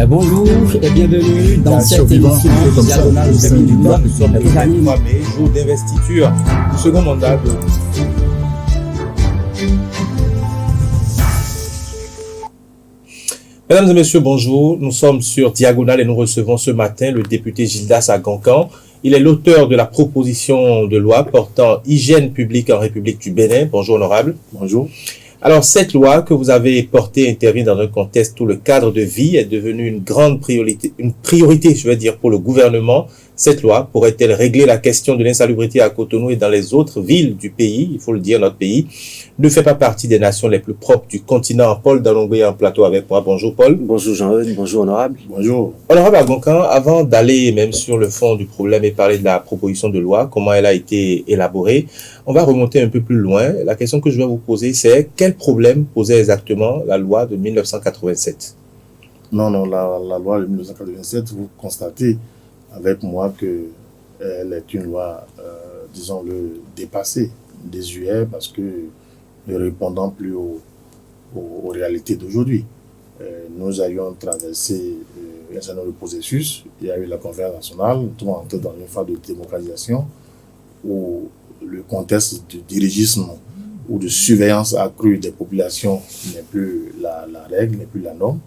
Bonjour et bienvenue dans cette émission diagonale de Féminine. Nous sommes le 23 mai, jour d'investiture du second mandat de... Mesdames et messieurs, bonjour. Nous sommes sur Diagonale et nous recevons ce matin le député Gildas Agankan. Il est l'auteur de la proposition de loi portant hygiène publique en République du Bénin. Bonjour, honorable. Bonjour. Alors, cette loi que vous avez portée intervient dans un contexte où le cadre de vie est devenu une priorité, je veux dire, pour le gouvernement. Cette loi pourrait-elle régler la question de l'insalubrité à Cotonou et dans les autres villes du pays? Il faut le dire, notre pays ne fait pas partie des nations les plus propres du continent. Paul Dalongue est en plateau avec moi. Bonjour, Paul. Bonjour, Jean-Eudes. Bonjour, honorable. Bonjour. Honorable Agankan, avant d'aller même sur le fond du problème et parler de la proposition de loi, comment elle a été élaborée, on va remonter un peu plus loin. La question que je vais vous poser, c'est quel problème posait exactement la loi de 1987? Non, la loi de 1987, vous constatez avec moi qu'elle est une loi, disons-le, dépassée, désuète, parce que ne répondant plus aux réalités d'aujourd'hui. Nous avions traversé un certain nombre de processus. Il y a eu la conférence nationale, nous sommes entrés dans une phase de démocratisation où le contexte du dirigisme ou de surveillance accrue des populations n'est plus la règle, n'est plus la norme.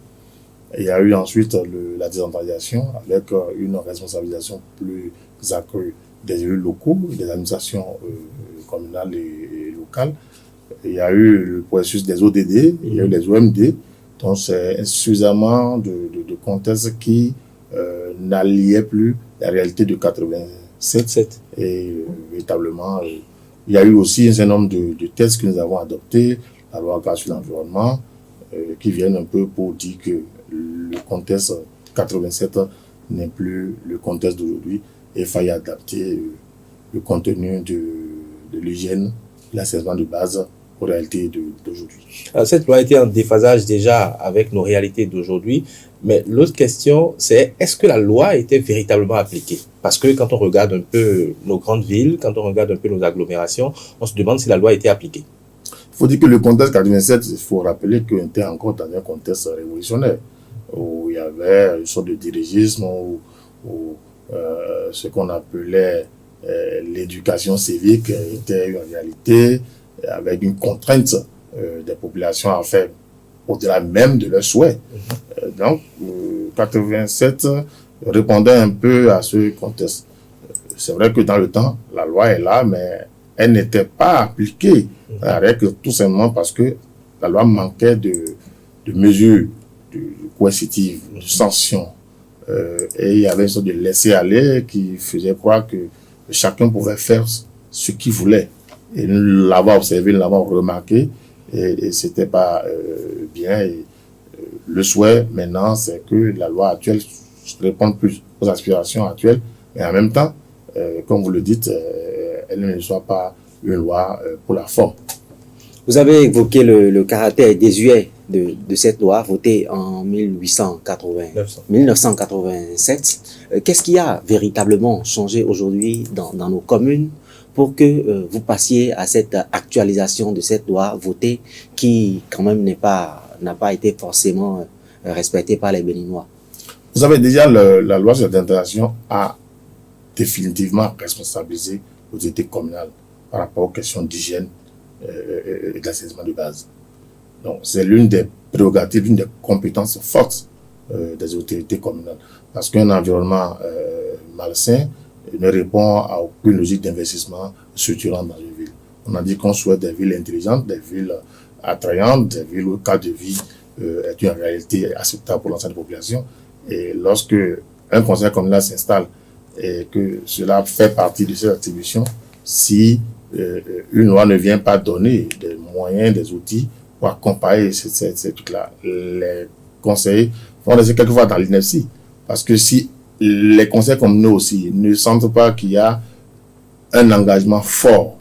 Et il y a eu ensuite la décentralisation avec une responsabilisation plus accrue des élus locaux, des administrations communales et locales. Il y a eu le processus des ODD, il y a eu les OMD. Donc c'est suffisamment de contextes qui n'alliaient plus la réalité de 87. Et véritablement, il y a eu aussi un certain nombre de textes que nous avons adoptés, la loi sur l'environnement, qui viennent un peu pour dire que le contexte 87 n'est plus le contexte d'aujourd'hui et il fallait adapter le contenu de l'hygiène, l'assainissement de base aux réalités d'aujourd'hui. Alors, cette loi était en déphasage déjà avec nos réalités d'aujourd'hui, mais l'autre question, c'est est-ce que la loi était véritablement appliquée? Parce que quand on regarde un peu nos grandes villes, quand on regarde un peu nos agglomérations, on se demande si la loi était appliquée. Il faut dire que le contexte 87, il faut rappeler qu'on était encore dans un contexte révolutionnaire, où il y avait une sorte de dirigisme, où ce qu'on appelait l'éducation civique était une réalité, avec une contrainte des populations à faire au-delà même de leurs souhaits. Donc, 87 répondait un peu à ce contexte. C'est vrai que dans le temps, la loi est là, mais elle n'était pas appliquée à la règle, tout simplement parce que la loi manquait de mesures coercitives, de sanctions. Et il y avait une sorte de laisser-aller qui faisait croire que chacun pouvait faire ce qu'il voulait. Et nous l'avons observé, nous l'avons remarqué, et c'était pas bien. Et, le souhait maintenant, c'est que la loi actuelle réponde plus aux aspirations actuelles, mais en même temps, comme vous le dites, elle ne soit pas une loi pour la forme. Vous avez évoqué le caractère désuet de cette loi votée en 1987. Qu'est-ce qui a véritablement changé aujourd'hui dans nos communes pour que vous passiez à cette actualisation de cette loi votée qui, quand même, n'a pas été forcément respectée par les Béninois? Vous savez, déjà, la loi sur l'intégration a définitivement responsabilisé l'autorité communale par rapport aux questions d'hygiène et d'assainissement de base. Donc, c'est l'une des prérogatives, l'une des compétences fortes des autorités communales. Parce qu'un environnement malsain ne répond à aucune logique d'investissement structurant dans une ville. On a dit qu'on souhaite des villes intelligentes, des villes attrayantes, des villes où le cadre de vie est une réalité acceptable pour l'ensemble de la population. Et lorsque un conseil communal s'installe et que cela fait partie de ses attributions, si une loi ne vient pas donner des moyens, des outils pour accompagner ces trucs-là, les conseillers vont rester quelquefois dans l'inertie. Parce que si les conseils communaux aussi ne sentent pas qu'il y a un engagement fort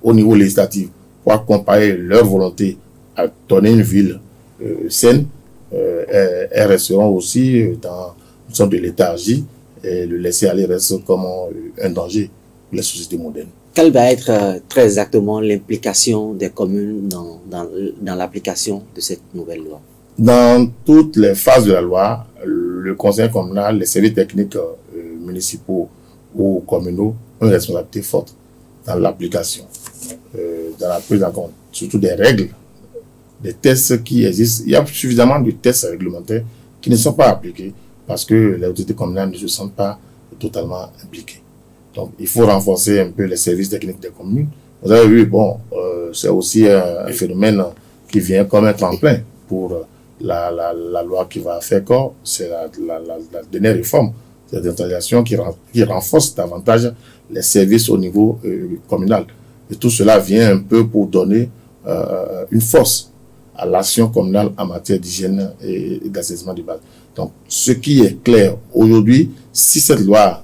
au niveau législatif pour accompagner leur volonté à donner une ville saine, elles resteront aussi dans une sorte de léthargie et le laisser aller reste comme un danger pour les sociétés modernes. quelle va être très exactement l'implication des communes dans l'application de cette nouvelle loi? Dans toutes les phases de la loi, le conseil communal, les services techniques municipaux ou communaux ont une responsabilité forte dans l'application, dans la prise en compte, surtout des règles, des tests qui existent. Il y a suffisamment de tests réglementaires qui ne sont pas appliqués parce que les autorités communales ne se sentent pas totalement impliquées. Donc, il faut renforcer un peu les services techniques des communes. Vous avez vu, bon, c'est aussi un phénomène qui vient comme un tremplin pour la loi qui va faire corps. C'est la dernière réforme, c'est la décentralisation qui renforce davantage les services au niveau communal. Et tout cela vient un peu pour donner une force à l'action communale en matière d'hygiène et d'assainissement de base. Donc, ce qui est clair aujourd'hui, si cette loi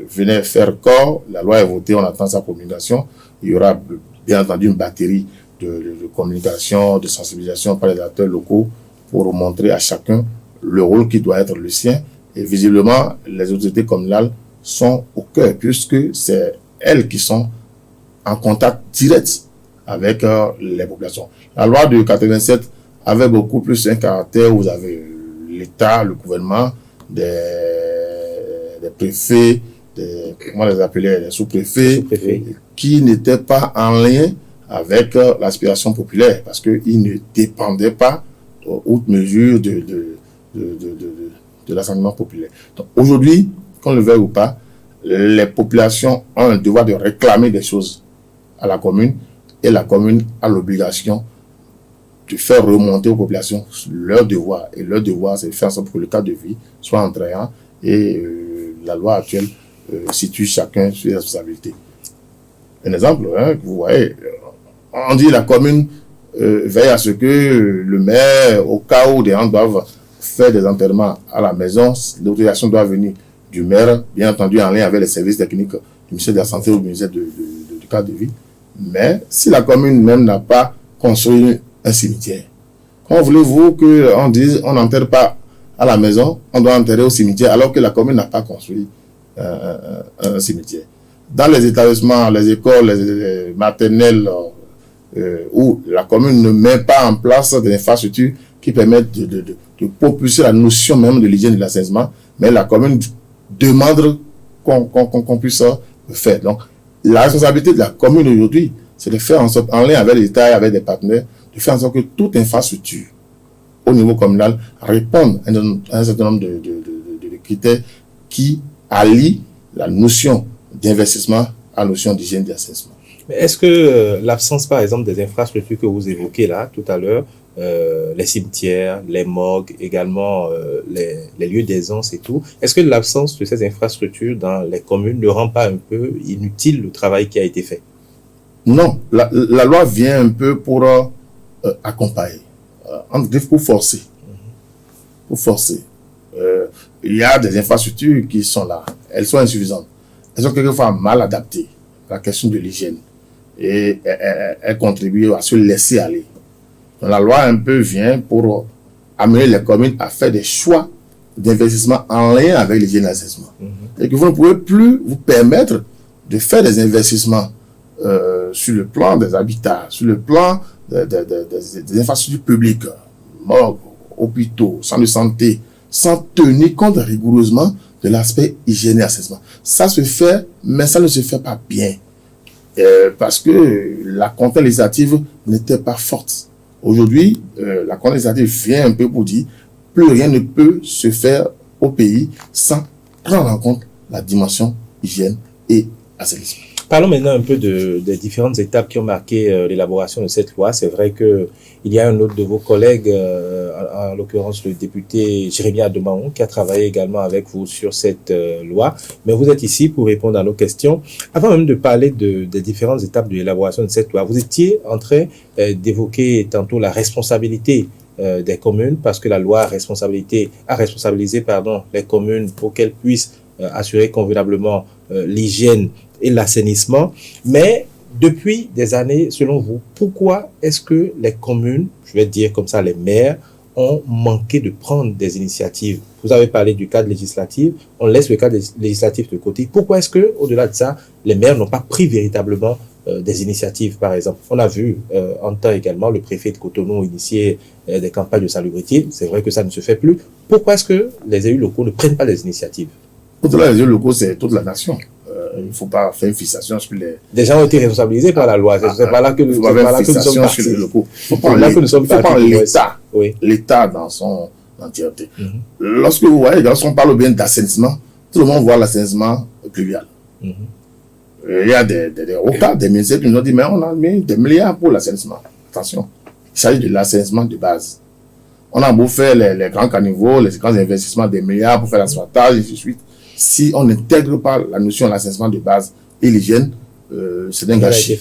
venait faire corps, la loi est votée, on attend sa promulgation, il y aura bien entendu une batterie de communication, de sensibilisation par les acteurs locaux pour montrer à chacun le rôle qui doit être le sien. Et visiblement, les autorités communales sont au cœur, puisque c'est elles qui sont en contact direct avec les populations. La loi de 87 avait beaucoup plus un caractère où vous avez l'État, le gouvernement, des préfets, comment les appeler, les sous-préfets, qui n'étaient pas en lien avec l'aspiration populaire, parce qu'ils ne dépendaient pas, outre mesure, de l'assainissement populaire. Donc aujourd'hui, qu'on le veuille ou pas, les populations ont un devoir de réclamer des choses à la commune, et la commune a l'obligation de faire remonter aux populations leurs devoirs. Et leur devoir, c'est de faire en sorte que le cadre de vie soit entraînant, et la loi actuelle situe chacun sur ses responsabilités. Un exemple, vous voyez, on dit la commune veille à ce que le maire, au cas où des gens doivent faire des enterrements à la maison, l'autorisation doit venir du maire, bien entendu en lien avec les services techniques du ministère de la Santé ou du ministère du cadre de vie. Mais si la commune même n'a pas construit un cimetière, comment voulez-vous qu'on dise on n'enterre pas à la maison, on doit enterrer au cimetière alors que la commune n'a pas construit un cimetière? Dans les établissements, les écoles, les maternelles, où la commune ne met pas en place des infrastructures qui permettent de propulser la notion même de l'hygiène et de l'assainissement, mais la commune demande qu'on puisse le faire. Donc, la responsabilité de la commune aujourd'hui, c'est de faire en sorte, en lien avec l'État et avec des partenaires, de faire en sorte que toute infrastructure au niveau communal réponde à un certain nombre de critères qui allient la notion d'investissement à la notion d'hygiène et d'assainissement. Mais est-ce que l'absence, par exemple, des infrastructures que vous évoquez là, tout à l'heure, les cimetières, les morgues, également les lieux d'aisance et tout, est-ce que l'absence de ces infrastructures dans les communes ne rend pas un peu inutile le travail qui a été fait? Non, la loi vient un peu pour accompagner, pour forcer. Pour forcer. Il y a des infrastructures qui sont là, elles sont insuffisantes. Elles sont quelquefois mal adaptées à la question de l'hygiène et elles contribuent à se laisser aller. Donc, la loi un peu vient pour amener les communes à faire des choix d'investissement en lien avec l'hygiène et l'assainissement. Et que vous ne pouvez plus vous permettre de faire des investissements sur le plan des habitats, sur le plan des infrastructures publiques, morgues, hôpitaux, centres de santé, sans tenir compte rigoureusement de l'aspect hygiène et assainissement. Ça se fait, mais ça ne se fait pas bien. Parce que la contrainte législative n'était pas forte. Aujourd'hui, la contrainte législative vient un peu pour dire plus rien ne peut se faire au pays sans prendre en compte la dimension hygiène et assainissement. Parlons maintenant un peu des différentes étapes qui ont marqué l'élaboration de cette loi. C'est vrai que il y a un autre de vos collègues, en l'occurrence le député Jérémie Ademaon, qui a travaillé également avec vous sur cette loi. Mais vous êtes ici pour répondre à nos questions. Avant même de parler des différentes étapes de l'élaboration de cette loi, vous étiez en train d'évoquer tantôt la responsabilité des communes, parce que la loi a responsabilisé les communes pour qu'elles puissent assurer convenablement l'hygiène et l'assainissement. Mais depuis des années, selon vous, pourquoi est-ce que les communes, je vais dire comme ça, les maires, ont manqué de prendre des initiatives. Vous avez parlé du cadre législatif, on laisse le cadre législatif de côté. Pourquoi est-ce que, au-delà de ça, les maires n'ont pas pris véritablement des initiatives, par exemple? On a vu en temps également le préfet de Cotonou initier des campagnes de salubrité. C'est vrai que ça ne se fait plus. Pourquoi est-ce que les élus locaux ne prennent pas des initiatives? Au-delà des élus locaux, c'est toute la nation. Il ne faut pas faire une fixation sur les... Des gens ont été responsabilisés par la loi. C'est pas là que nous sommes partis. Il faut prendre l'État, l'État dans son entièreté. Lorsque vous voyez, lorsqu'on parle bien d'assainissement, tout le monde voit l'assainissement pluvial. Il y a des ministères qui nous ont dit, mais on a mis des milliards pour l'assainissement. Attention, il s'agit de l'assainissement de base. On a beau faire les grands caniveaux, les grands investissements des milliards pour faire l'asphaltage, et ainsi de suite. Si on n'intègre pas la notion de l'assainissement de base et l'hygiène, c'est un gâchis.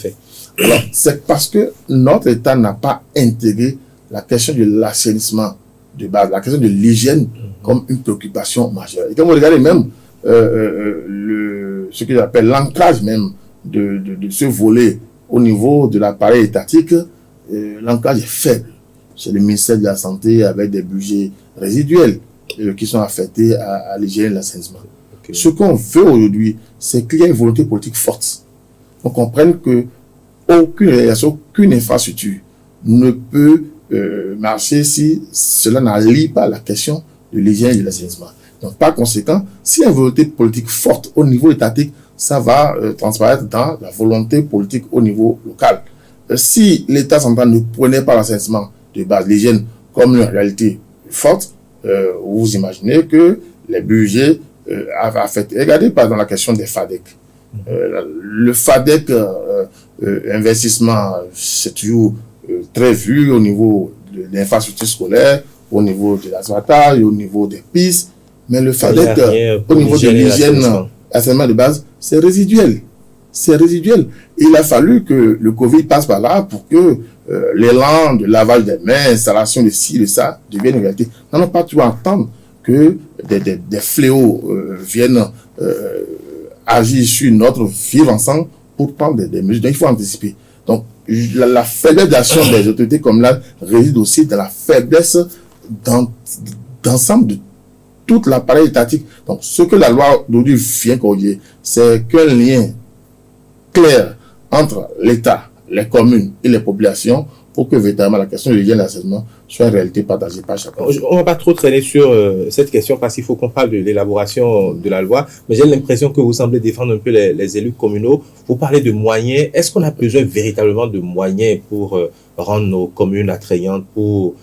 Alors, c'est parce que notre État n'a pas intégré la question de l'assainissement de base, la question de l'hygiène comme une préoccupation majeure. Et quand vous regardez même ce qu'ils appellent l'ancrage même de ce volet au niveau de l'appareil étatique, l'ancrage est faible. C'est le ministère de la Santé avec des budgets résiduels qui sont affectés à l'hygiène et l'assainissement. Okay. Ce qu'on veut aujourd'hui, c'est qu'il y ait une volonté politique forte. On comprenne que aucune réalisation, aucune infrastructure ne peut marcher si cela n'allie pas la question de l'hygiène et de l'assainissement. Donc, par conséquent, s'il y a une volonté politique forte au niveau étatique, ça va transparaître dans la volonté politique au niveau local. Si l'État central ne prenait pas l'assainissement de base, l'hygiène comme une réalité forte, vous imaginez que les budgets affectés. Regardez par exemple la question des FADEC. Le FADEC investissement, c'est toujours très vu au niveau de l'infrastructure scolaire, au niveau de l'asphaltage, au niveau des pistes, mais le FADEC au niveau de l'hygiène, l'assainissement de base, c'est résiduel. C'est résiduel. Il a fallu que le Covid passe par là pour que l'élan de lavage des mains, installation de ci, de ça, devienne une réalité. Nous n'allons pas toujours entendre que des fléaux viennent agir sur notre vivre ensemble pour prendre des mesures. Donc, il faut anticiper. Donc, la faiblesse d'action des autorités comme là réside aussi dans la faiblesse d'ensemble de tout l'appareil étatique. Donc, ce que la loi d'aujourd'hui vient corriger, c'est qu'un lien clair entre l'État, les communes et les populations pour que véritablement la question de l'hygiène et de l'assainissement soit une réalité partagée par chacun. On ne va pas trop traîner sur cette question parce qu'il faut qu'on parle de l'élaboration de la loi, mais j'ai l'impression que vous semblez défendre un peu les élus communaux. Vous parlez de moyens. Est-ce qu'on a besoin véritablement de moyens pour rendre nos communes attrayantes, pour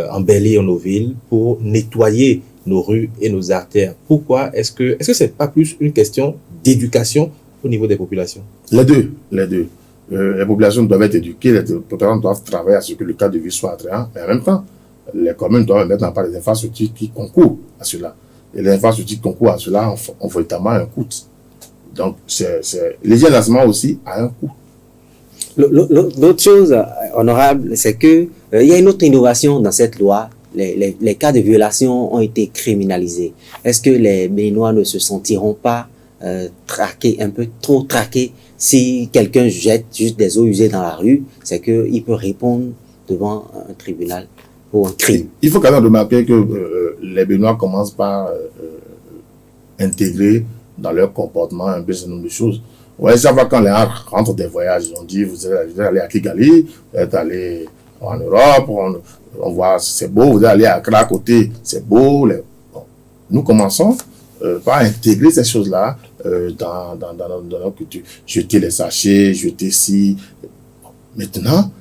embellir nos villes, pour nettoyer nos rues et nos artères? Pourquoi est-ce que c'est pas plus une question d'éducation au niveau des populations? Les deux. Les populations doivent être éduquées, les populations doivent travailler à ce que le cadre de vie soit attrayant, mais en même temps, les communes doivent mettre en place des infrastructures qui concourent à cela. Et les infrastructures qui concourent à cela ont véritablement un coût. Donc, l'hygiène l'assainissement aussi a un coût. L'autre chose, honorable, c'est que il y a une autre innovation dans cette loi. Les cas de violation ont été criminalisés. Est-ce que les Béninois ne se sentiront pas traqués, un peu trop traqués? Si quelqu'un jette juste des eaux usées dans la rue, c'est qu'il peut répondre devant un tribunal pour un crime. Il faut quand même remarquer que les Béninois commencent par intégrer dans leur comportement un peu ce nombre de choses. Ouais, ça va quand les gens rentrent des voyages, ils ont dit vous allez aller à Kigali, vous êtes allé en Europe, on voit c'est beau, vous allez aller à Accra à côté, c'est beau. Bon. Nous commençons par intégrer ces choses-là dans notre culture. Jeter les sachets, jeter ci. Maintenant,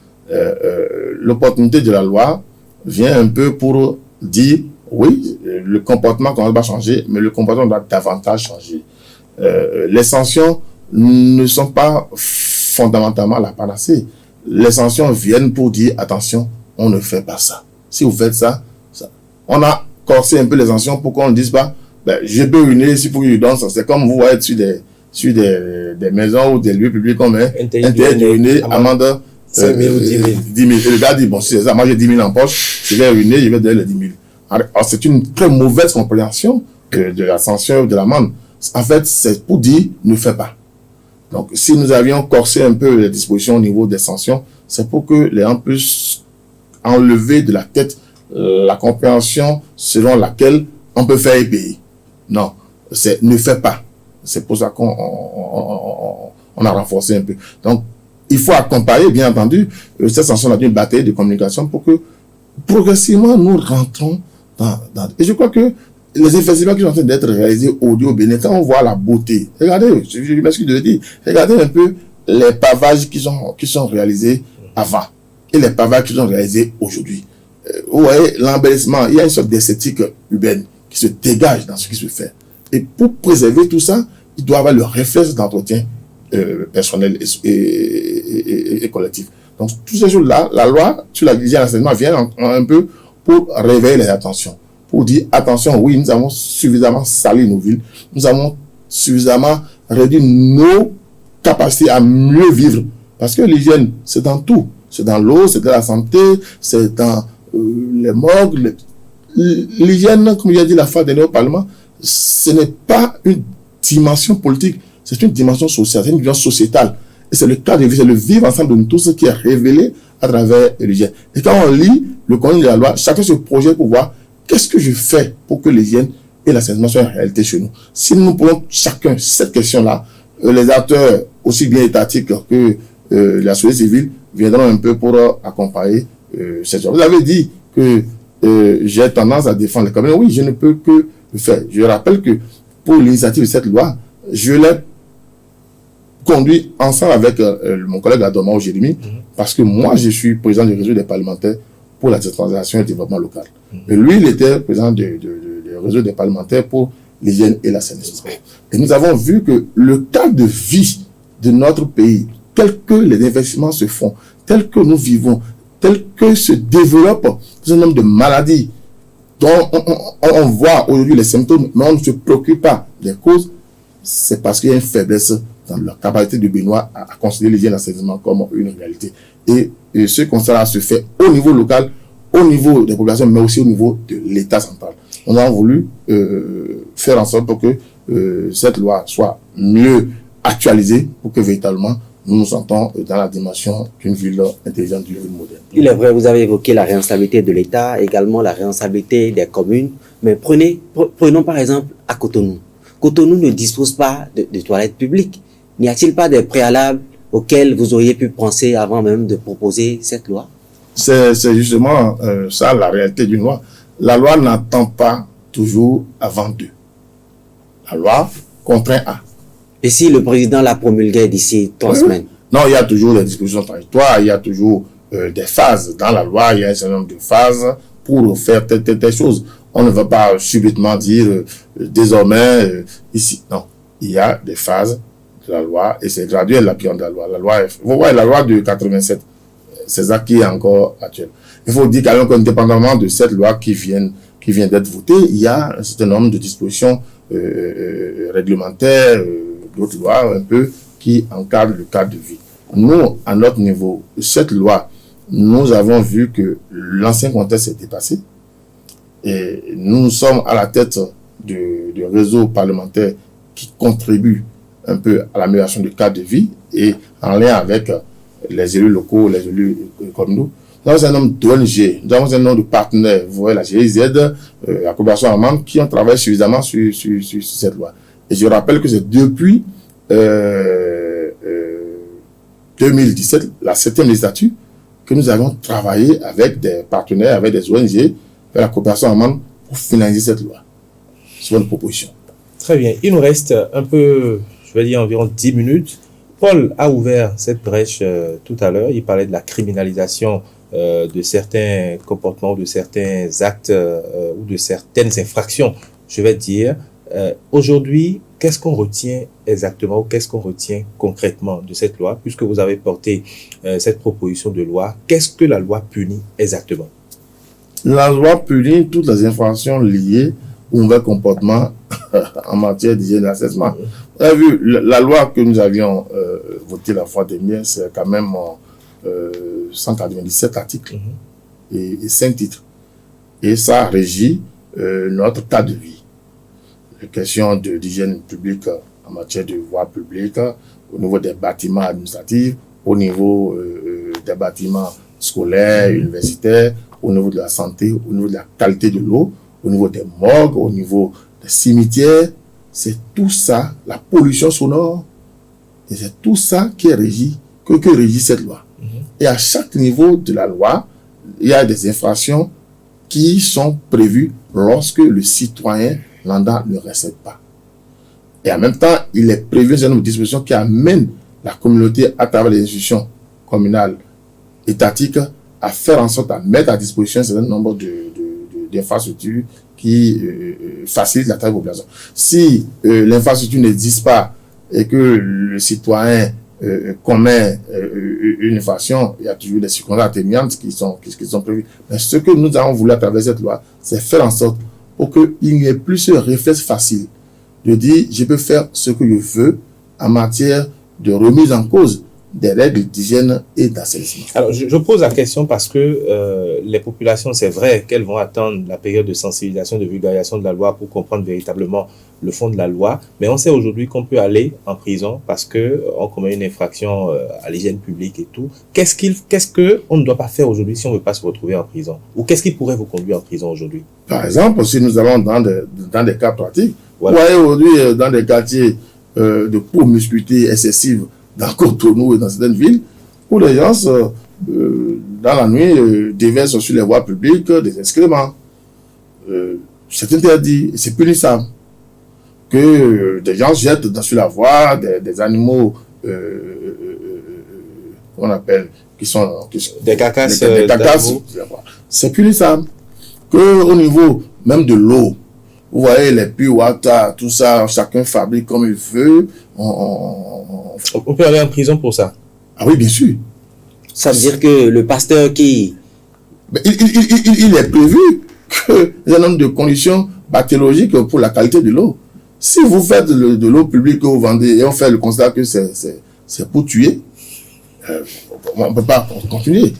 l'opportunité de la loi vient un peu pour dire, oui, le comportement qu'on va changer, mais le comportement doit davantage changer. Les sanctions ne sont pas fondamentalement la panacée. Les sanctions viennent pour dire, attention, on ne fait pas ça. Si vous faites ça. On a corsé un peu les sanctions pour qu'on ne dise pas, je peux ruiner si pour qu'il donne ça. C'est comme vous voyez sur des maisons ou des lieux publics comme intérêt de ruiner, amende 5 000 ou 10 000. 10 000. Et le gars dit, bon, si c'est ça, moi j'ai 10 000 en poche, je vais ruiner, je vais donner les 10 000. Alors, c'est une très mauvaise compréhension de la sanction ou de l'amende. En fait, c'est pour dire, ne fais pas. Donc, si nous avions corsé un peu les dispositions au niveau des sanctions, c'est pour que les gens puissent enlever de la tête la compréhension selon laquelle on peut faire et payer. Non, c'est ne fais pas. C'est pour ça qu'on a renforcé un peu. Donc, il faut accompagner, bien entendu, cette sanction d'une bataille de communication pour que progressivement nous rentrons dans. Et je crois que les investissements qui sont en train d'être réalisés au Bénin, quand on voit la beauté, regardez, je m'excuse de le dire, regardez un peu les pavages qui sont réalisés avant et les pavages qui sont réalisés aujourd'hui. Vous voyez, l'embellissement, il y a une sorte d'esthétique urbaine qui se dégage dans ce qui se fait. Et pour préserver tout ça, il doit y avoir le réflexe d'entretien personnel et collectif. Donc, toutes ces choses-là, la loi sur la l'hygiène et l'assainissement vient un peu pour réveiller les attentions. Pour dire, attention, oui, nous avons suffisamment sali nos villes, nous avons suffisamment réduit nos capacités à mieux vivre. Parce que l'hygiène, c'est dans tout. C'est dans l'eau, c'est dans la santé, c'est dans les morgues. L'hygiène, comme il a dit la fois dernière au Parlement, ce n'est pas une dimension politique, c'est une dimension sociale, c'est une dimension sociétale. Et c'est le cas de vie, c'est le vivre ensemble de nous tous, ce qui est révélé à travers l'hygiène. Et quand on lit le contenu de la loi, chacun se projette pour voir qu'est-ce que je fais pour que l'hygiène et l'assainissement soient une réalité chez nous. Si nous posons chacun cette question-là, les acteurs, aussi bien étatiques que la société civile, viendront un peu pour accompagner cette chose. Vous avez dit que j'ai tendance à défendre les communes. Oui, je ne peux que le faire. Je rappelle que pour l'initiative de cette loi, je l'ai conduit ensemble avec mon collègue Adoma Jérémy, parce que moi, je suis président du réseau des parlementaires pour la décentralisation et le développement local. Et lui, il était président du réseau des parlementaires pour l'hygiène et l'assainissement. Et nous avons vu que le cadre de vie de notre pays, tel que les investissements se font, tel que nous vivons, tel que se développe un nombre de maladies dont on voit aujourd'hui les symptômes, mais on ne se préoccupe pas des causes, c'est parce qu'il y a une faiblesse dans la capacité du Béninois à considérer l'hygiène et l'assainissement comme une réalité. Et ce constat-là se fait au niveau local, au niveau des populations, mais aussi au niveau de l'État central. On a voulu faire en sorte pour que cette loi soit mieux actualisée, pour que véritablement nous nous sentons dans la dimension d'une ville intelligente, d'une ville moderne. Il est vrai, vous avez évoqué la responsabilité de l'État, également la responsabilité des communes, mais prenons par exemple à Cotonou. Cotonou ne dispose pas de toilettes publiques. N'y a-t-il pas des préalables auxquels vous auriez pu penser avant même de proposer cette loi? C'est justement ça la réalité d'une loi. La loi n'attend pas toujours avant d'eux. La loi contraint à. Et si le président l'a promulgué d'ici 3 semaines? Non, il y a toujours des dispositions transitoires, il y a toujours des phases. Dans la loi, il y a un certain nombre de phases pour faire telle chose. On ne va pas subitement dire désormais ici. Non, il y a des phases de la loi et c'est graduel l'application de la loi. Vous voyez, la loi de 87, c'est ça qui est encore actuel. Il faut dire quand même qu'indépendamment de cette loi qui vient d'être votée, il y a un certain nombre de dispositions réglementaires, d'autres lois un peu qui encadrent le cadre de vie. Nous, à notre niveau, cette loi, nous avons vu que l'ancien contexte s'est dépassé et nous sommes à la tête du réseau parlementaire qui contribue un peu à l'amélioration du cadre de vie et en lien avec les élus locaux, les élus comme nous. Nous avons un nombre d'ONG, nous avons un nombre de partenaires, vous voyez la GIZ, la coopération allemande, qui ont travaillé suffisamment sur cette loi. Et je rappelle que c'est depuis 2017, la 7e législature, que nous avons travaillé avec des partenaires, avec des ONG, avec la coopération allemande pour finaliser cette loi. C'est une proposition. Très bien. Il nous reste un peu, je vais dire environ 10 minutes. Paul a ouvert cette brèche tout à l'heure. Il parlait de la criminalisation de certains comportements, de certains actes ou de certaines infractions, je vais dire. Aujourd'hui, qu'est-ce qu'on retient exactement ou qu'est-ce qu'on retient concrètement de cette loi, puisque vous avez porté cette proposition de loi? Qu'est-ce que la loi punit exactement? La loi punit toutes les infractions liées au mauvais comportement en matière d'hygiène et d'assainissement. Vous avez vu, la loi que nous avions votée la fois dernière, c'est quand même 197 articles et 5 titres. Et ça régit notre cadre de vie. Les questions d'hygiène publique en matière de voies publiques, au niveau des bâtiments administratifs, au niveau des bâtiments scolaires, universitaires, au niveau de la santé, au niveau de la qualité de l'eau, au niveau des morgues, au niveau des cimetières. C'est tout ça, la pollution sonore, et c'est tout ça qui est régi, que régit cette loi. Et à chaque niveau de la loi, il y a des infractions qui sont prévues lorsque le citoyen lambda ne respecte pas. Et en même temps, il est prévu un certain nombre de dispositions qui amènent la communauté à travers les institutions communales, étatiques, à faire en sorte à mettre à disposition un certain nombre d'infrastructures qui facilitent la tâche de la population. Si l'infrastructure n'existe pas et que le citoyen commet une infraction, il y a toujours des circonstances atténuantes qui sont prévues. Mais ce que nous avons voulu à travers cette loi, c'est faire en sorte pour qu'il n'y ait plus ce réflexe facile de dire je peux faire ce que je veux en matière de remise en cause des règles d'hygiène et d'assainissement. Alors, je pose la question parce que les populations, c'est vrai qu'elles vont attendre la période de sensibilisation, de vulgarisation de la loi pour comprendre véritablement le fond de la loi. Mais on sait aujourd'hui qu'on peut aller en prison parce qu'on commet une infraction à l'hygiène publique et tout. Qu'est-ce qu'on ne doit pas faire aujourd'hui si on ne veut pas se retrouver en prison? Ou qu'est-ce qui pourrait vous conduire en prison aujourd'hui? Par exemple, si nous allons dans des cas pratiques, voilà. Vous voyez aujourd'hui dans des quartiers de promiscuité excessive dans Cotonou et dans certaines villes, où les gens, dans la nuit, déversent sur les voies publiques des excréments. C'est interdit, c'est punissable. Que des gens jettent sur la voie des animaux, qu'on appelle, des carcasses, c'est punissable. Que au niveau même de l'eau, vous voyez les puits water, tout ça, chacun fabrique comme il veut. On peut aller en prison pour ça. Ah oui, bien sûr. Ça veut dire que le pasteur qui... Mais il est prévu qu'il y a un nombre de conditions bactériologiques pour la qualité de l'eau. Si vous faites de l'eau publique que vous vendez et on fait le constat que c'est pour tuer, on ne peut pas continuer.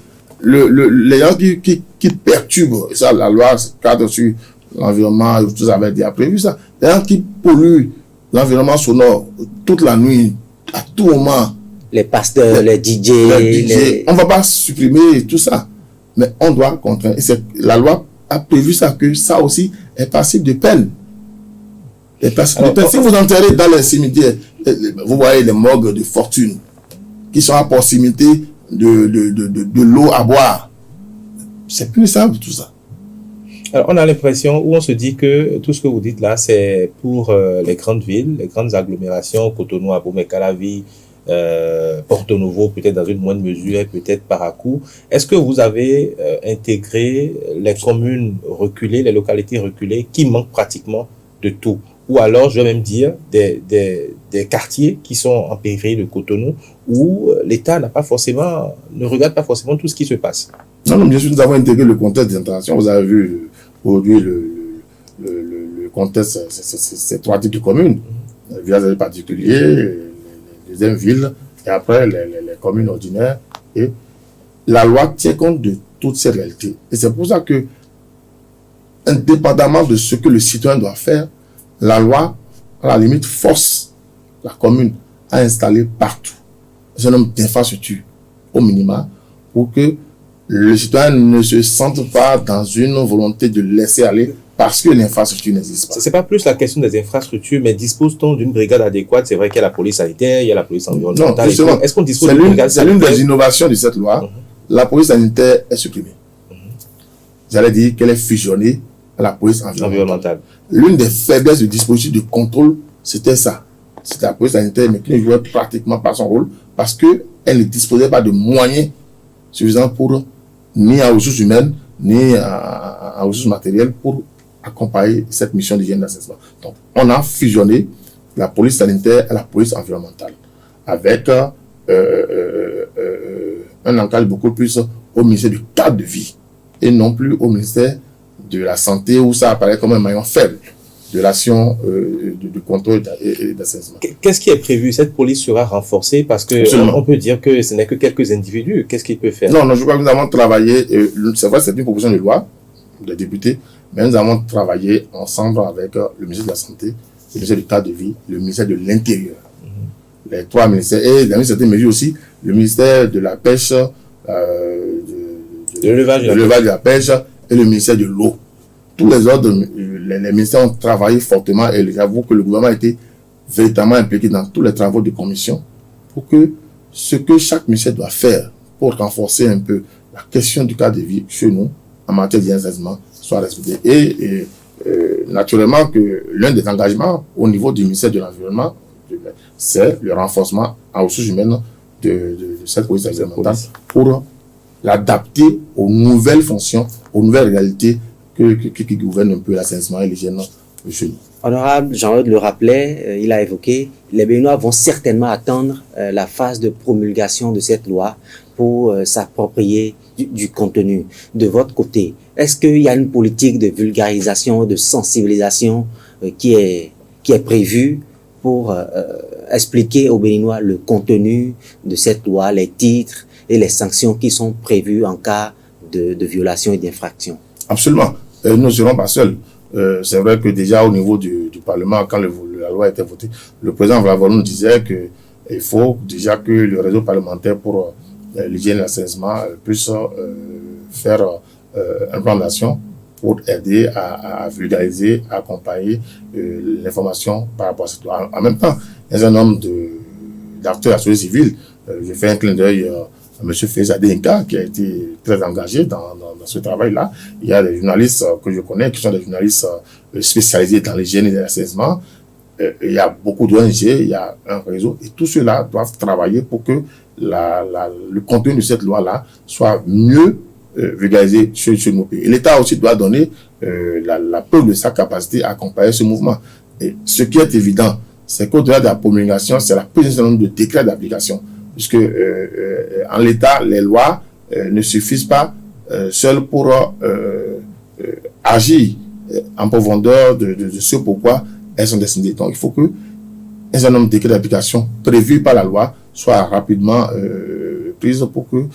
Les gens qui perturbent, ça, la loi cadre sur l'environnement, vous avez déjà prévu ça. Les gens qui polluent l'environnement sonore toute la nuit, à tout moment. Les pasteurs, les DJ. On ne va pas supprimer tout ça. Mais on doit contraindre. Et la loi a prévu ça, que ça aussi est passible de peine. Si vous entrez dans les cimetières, vous voyez les morgues de fortune qui sont à proximité de l'eau à boire. C'est plus simple tout ça. Alors, on a l'impression, où on se dit que tout ce que vous dites là, c'est pour les grandes villes, les grandes agglomérations, Cotonou, Abomey, Calavi, Porto Novo, peut-être dans une moindre mesure, peut-être Parakou. Est-ce que vous avez intégré les communes reculées, les localités reculées, qui manquent pratiquement de tout? Ou alors, je vais même dire, des quartiers qui sont en périphérie de Cotonou, où l'État ne regarde pas forcément tout ce qui se passe? Non, bien sûr, nous avons intégré le contexte des interactions. Vous avez vu aujourd'hui le contexte, c'est 3 types de communes. Les villages particuliers, les deuxièmes villes, et après les communes ordinaires. Et la loi tient compte de toutes ces réalités. Et c'est pour ça que, indépendamment de ce que le citoyen doit faire, la loi, à la limite, force la commune à installer partout un nombre d'infrastructures au minimum pour que le citoyen ne se sente pas dans une volonté de laisser aller parce que l'infrastructure n'existe pas. C'est pas plus la question des infrastructures, mais dispose-t-on d'une brigade adéquate? C'est vrai qu'il y a la police sanitaire, il y a la police environnementale. Non, est-ce qu'on dispose d'une brigade sanitaire? C'est l'une des innovations de cette loi. La police sanitaire est supprimée. J'allais dire qu'elle est fusionnée à la police environnementale. L'une des faiblesses du dispositif de contrôle, c'était ça. C'était la police sanitaire, mais qui ne jouait pratiquement pas son rôle parce qu'elle ne disposait pas de moyens suffisants pour, ni en ressources humaines, ni en ressources matérielles pour accompagner cette mission d'hygiène d'assainissement. Donc, on a fusionné la police sanitaire et la police environnementale avec un encadre beaucoup plus au ministère du cadre de vie et non plus au ministère de la santé où ça apparaît comme un maillon faible de l'action de contrôle et d'assainissement. Qu'est-ce qui est prévu? Cette police sera renforcée parce que on peut dire que ce n'est que quelques individus. Qu'est-ce qu'ils peuvent faire? Non, je crois que nous avons travaillé, c'est vrai, c'est une proposition de loi des députés, mais nous avons travaillé ensemble avec le ministère de la Santé, le ministère du cadre de vie, le ministère de l'Intérieur. Les 3 ministères, et dans une certaine mesure aussi, le ministère de la Pêche, de l'élevage de la pêche et le ministère de l'eau. Tous les autres, les ministères ont travaillé fortement et j'avoue que le gouvernement a été véritablement impliqué dans tous les travaux de commission pour que ce que chaque ministère doit faire pour renforcer un peu la question du cadre de vie chez nous en matière d'assainissement soit respecté. Et naturellement que l'un des engagements au niveau du ministère de l'Environnement, c'est le renforcement en ressources humaines de cette police environnementale pour l'adapter aux nouvelles fonctions, aux nouvelles réalités qui gouvernent un peu l'assainissement et l'hygiène chez nous. Honorable Jean-Eudes le rappelait, il a évoqué, les Béninois vont certainement attendre la phase de promulgation de cette loi pour s'approprier du contenu. De votre côté, est-ce qu'il y a une politique de vulgarisation, de sensibilisation qui est prévue pour expliquer aux Béninois le contenu de cette loi, les titres et les sanctions qui sont prévues en cas de violation et d'infraction? Absolument. Nous ne serons pas seuls. C'est vrai que déjà au niveau du Parlement, quand la loi a été votée, le président Vlavo nous disait qu'il faut déjà que le réseau parlementaire pour l'hygiène et l'assainissement puisse faire un plan d'action pour aider à vulgariser, à accompagner l'information par rapport à cette loi. En même temps, il y a un certain nombre d'acteurs de la société civile. J'ai fait un clin d'œil à M. Félix Adéinka qui a été très engagé dans ce travail-là. Il y a des journalistes que je connais qui sont des journalistes spécialisés dans l'hygiène et l'assainissement. Il y a beaucoup d'ONG, il y a un réseau et tous ceux-là doivent travailler pour que le contenu de cette loi-là soit mieux vulgarisé sur nos pays. Et l'État aussi doit donner la preuve de sa capacité à accompagner ce mouvement. Et ce qui est évident, c'est qu'au-delà de la promulgation, c'est la prise d'un nombre de décrets d'application. Puisque en l'état, les lois ne suffisent pas seules pour agir en profondeur de ce pourquoi elles sont destinées. Donc, il faut que un certain nombre de décrets d'application prévus par la loi soient rapidement prises pour que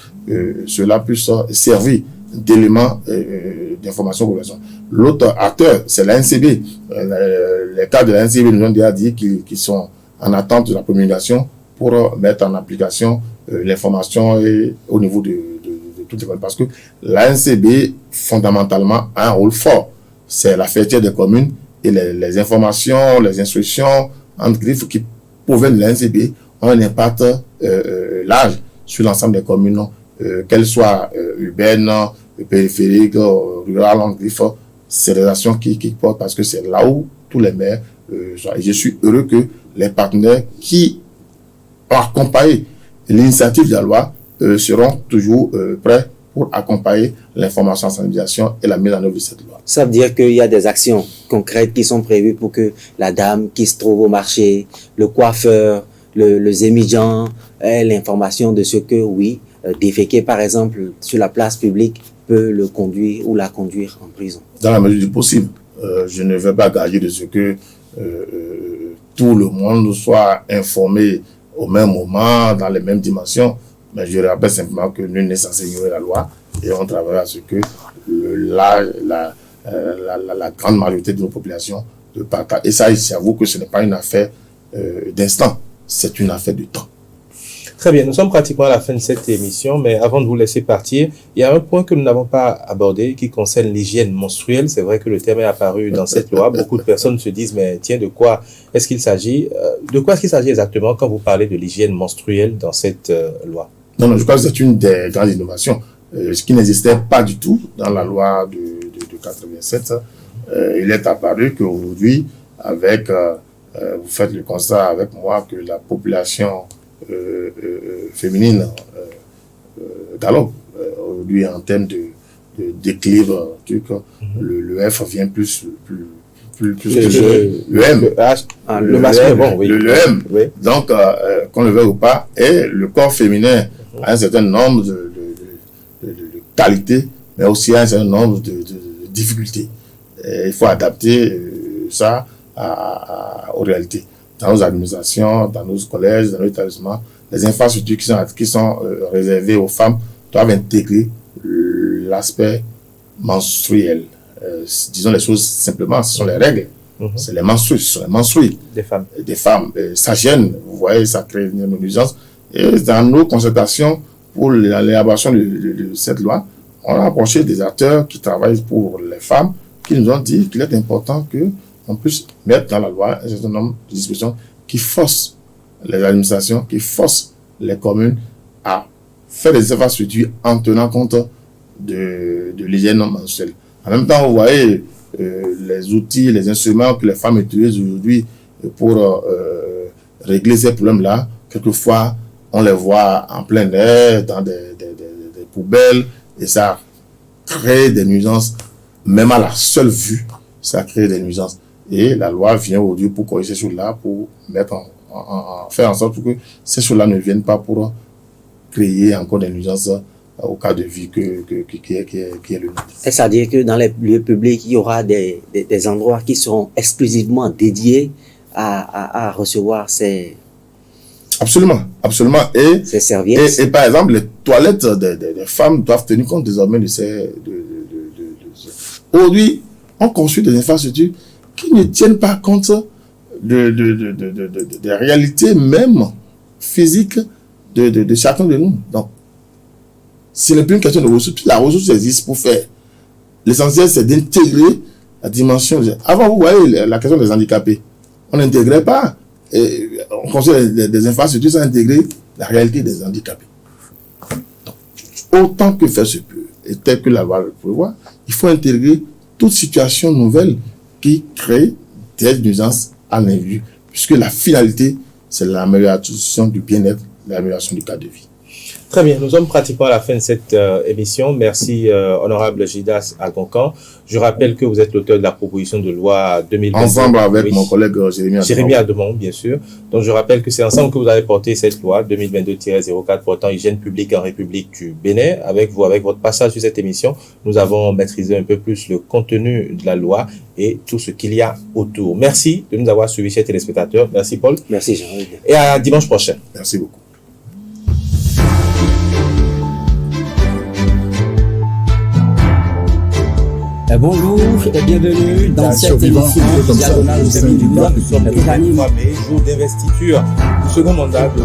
cela puisse servir d'élément d'information pour les gens. L'autre acteur, c'est la NCB. Les cadres de la NCB nous ont déjà dit qu'ils sont en attente de la promulgation pour mettre en application l'information au niveau de toutes les communes. Parce que la NCB, fondamentalement, a un rôle fort. C'est la fierté des communes et les informations, les instructions, entre griffes qui proviennent de la NCB ont un impact large sur l'ensemble des communes, qu'elles soient urbaines, périphériques, rurales, entre griffes. C'est des actions qui portent parce que c'est là où tous les maires sont. Et je suis heureux que les partenaires qui accompagner l'initiative de la loi seront toujours prêts pour accompagner l'information, la sensibilisation et la mise en œuvre de cette loi. Ça veut dire qu'il y a des actions concrètes qui sont prévues pour que la dame qui se trouve au marché, le coiffeur, le zémidjan ait l'information de ce que, oui, déféquer par exemple sur la place publique peut le conduire ou la conduire en prison. Dans la mesure du possible. Je ne vais pas gager de ce que tout le monde soit informé au même moment, dans les mêmes dimensions, mais je rappelle simplement que nul n'est censé ignorer la loi et on travaille à ce que la grande majorité de nos populations le partagent. Et ça, j'avoue que ce n'est pas une affaire d'instant, c'est une affaire de temps. Très bien, nous sommes pratiquement à la fin de cette émission, mais avant de vous laisser partir, il y a un point que nous n'avons pas abordé qui concerne l'hygiène menstruelle. C'est vrai que le terme est apparu dans cette loi. Beaucoup de personnes se disent, mais tiens, de quoi est-ce qu'il s'agit exactement quand vous parlez de l'hygiène menstruelle dans cette loi? Non, je crois que c'est une des grandes innovations, ce qui n'existait pas du tout dans la loi de 87. Il est apparu qu'aujourd'hui, avec, vous faites le constat avec moi que la population féminine galope aujourd'hui en termes de d'équilibre, le F vient plus le M, le masculin, bon, oui. le M, oui. Donc qu'on le veuille ou pas, et le corps féminin a un certain nombre de qualités, mais aussi un certain nombre de difficultés. Et il faut adapter ça aux réalités. Dans nos administrations, dans nos collèges, dans nos établissements, les infrastructures qui sont réservées aux femmes doivent intégrer l'aspect menstruel. Disons les choses simplement, ce sont les règles. C'est les menstrues, ce sont les menstrues des femmes. Ça gêne, vous voyez, ça crée une nuisance. Et dans nos concertations pour l'élaboration de cette loi, on a approché des acteurs qui travaillent pour les femmes, qui nous ont dit qu'il est important qu'on puisse mettre dans la loi un certain nombre de dispositions qui forcent les administrations, qui forcent les communes à faire des infrastructures en tenant compte de l'hygiène menstruelle. En même temps, vous voyez les outils, les instruments que les femmes utilisent aujourd'hui pour régler ces problèmes-là. Quelquefois, on les voit en plein air, dans des poubelles, et ça crée des nuisances, même à la seule vue, ça crée des nuisances. Et la loi vient aujourd'hui pour corriger ces choses-là, pour faire en sorte que ces choses-là ne viennent pas pour créer encore des nuisances au cas de vie qui est le nôtre. Est-ce à dire que dans les lieux publics, il y aura des endroits qui seront exclusivement dédiés à recevoir ces... Absolument, absolument. Et, ces serviettes. Et par exemple, les toilettes des femmes doivent tenir compte désormais de ces... Aujourd'hui, on construit des infrastructures qui ne tiennent pas compte des réalités même physiques de chacun de nous. Donc, ce n'est plus une question de ressources. La ressource existe pour faire. L'essentiel, c'est d'intégrer la dimension. Avant, vous voyez la question des handicapés. On n'intégrait pas. On construit des infrastructures sans intégrer la réalité des handicapés. Donc, autant que faire se peut, et tel que la loi le prévoit, il faut intégrer toute situation nouvelle qui crée des nuisances à l'individu, puisque la finalité, c'est l'amélioration du bien-être, l'amélioration du cadre de vie. Très bien, nous sommes pratiquement à la fin de cette émission. Merci, honorable Gildas Agoncan. Je rappelle que vous êtes l'auteur de la proposition de loi 2022. Ensemble avec mon collègue Jérémy Ademont, bien sûr. Donc, je rappelle que c'est ensemble que vous avez porté cette loi 2022-04 portant hygiène publique en République du Bénin. Avec votre passage sur cette émission, nous avons maîtrisé un peu plus le contenu de la loi et tout ce qu'il y a autour. Merci de nous avoir suivis, chers téléspectateurs. Merci, Paul. Merci, Jean-Yves. Et à dimanche prochain. Merci beaucoup. Bonjour et bienvenue dans cette émission diagonale au service du peuple. Nous sommes le 23 mai, jour d'investiture du second mandat de